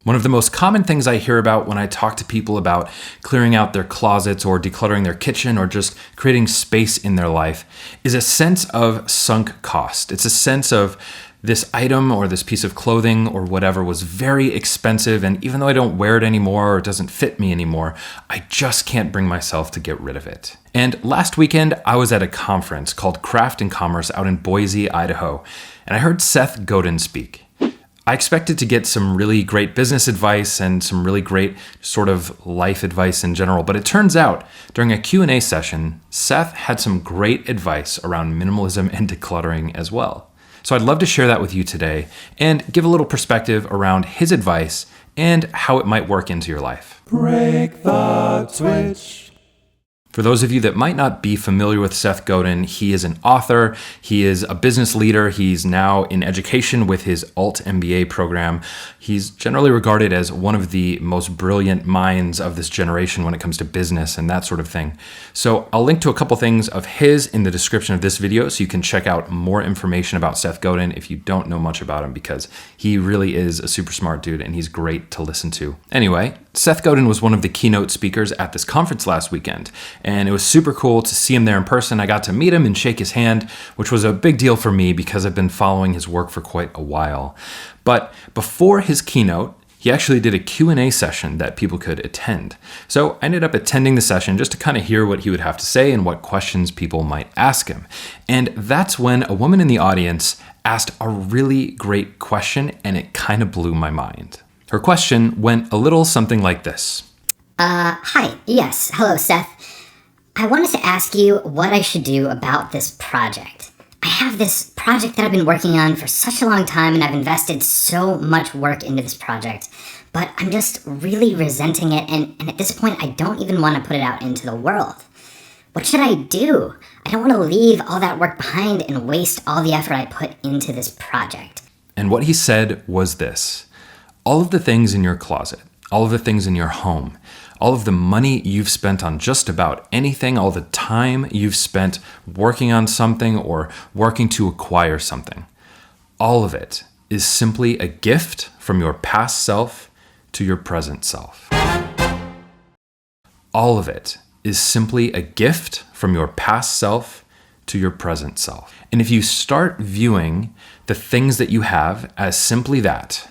One of the most common things I hear about when I talk to people about clearing out their closets or decluttering their kitchen or just creating space in their life is a sense of sunk cost. It's a sense of this item or this piece of clothing or whatever was very expensive, and even though I don't wear it anymore or it doesn't fit me anymore, I just can't bring myself to get rid of it. And last weekend, I was at a conference called Craft and Commerce out in Boise, Idaho, and I heard Seth Godin speak. I expected to get some really great business advice and some really great sort of life advice in general, but it turns out during a Q&A session, Seth had some great advice around minimalism and decluttering as well. So I'd love to share that with you today and give a little perspective around his advice and how it might work into your life. Break the switch. For those of you that might not be familiar with Seth Godin, he is an author, he is a business leader, he's now in education with his Alt MBA program. He's generally regarded as one of the most brilliant minds of this generation when it comes to business and that sort of thing. So I'll link to a couple things of his in the description of this video so you can check out more information about Seth Godin if you don't know much about him, because he really is a super smart dude and he's great to listen to. Anyway, Seth Godin was one of the keynote speakers at this conference last weekend, and it was super cool to see him there in person. I got to meet him and shake his hand, which was a big deal for me because I've been following his work for quite a while. But before his keynote, he actually did a Q&A session that people could attend. So I ended up attending the session just to kind of hear what he would have to say and what questions people might ask him. And that's when a woman in the audience asked a really great question, and it kind of blew my mind. Her question went a little something like this. Hi. Yes. Hello, Seth. I wanted to ask you what I should do about this project. I have this project that I've been working on for such a long time, and I've invested so much work into this project, but I'm just really resenting it, and at this point, I don't even want to put it out into the world. What should I do? I don't want to leave all that work behind and waste all the effort I put into this project. And what he said was this. All of the things in your closet, all of the things in your home, all of the money you've spent on just about anything, all the time you've spent working on something or working to acquire something, all of it is simply a gift from your past self to your present self. All of it is simply a gift from your past self to your present self. And if you start viewing the things that you have as simply that,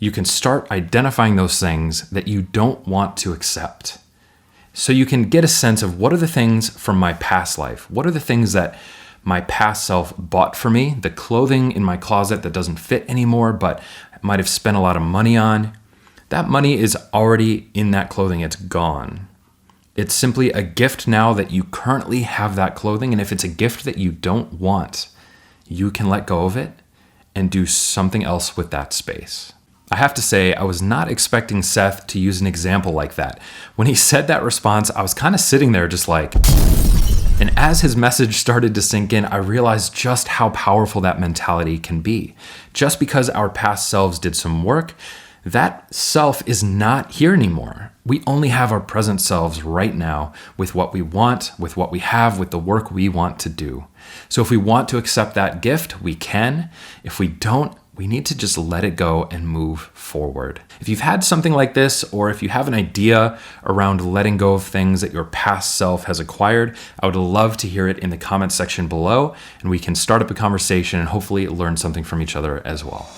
you can start identifying those things that you don't want to accept. So you can get a sense of what are the things from my past life? What are the things that my past self bought for me? The clothing in my closet that doesn't fit anymore, but I might have spent a lot of money on. That money is already in that clothing. It's gone. It's simply a gift now that you currently have that clothing. And if it's a gift that you don't want, you can let go of it and do something else with that space. I have to say, I was not expecting Seth to use an example like that. When he said that response, I was kind of sitting there just like, and as his message started to sink in, I realized just how powerful that mentality can be. Just because our past selves did some work, that self is not here anymore. We only have our present selves right now with what we want, with what we have, with the work we want to do. So if we want to accept that gift, we can. If we don't, we need to just let it go and move forward. If you've had something like this, or if you have an idea around letting go of things that your past self has acquired, I would love to hear it in the comments section below, and we can start up a conversation and hopefully learn something from each other as well.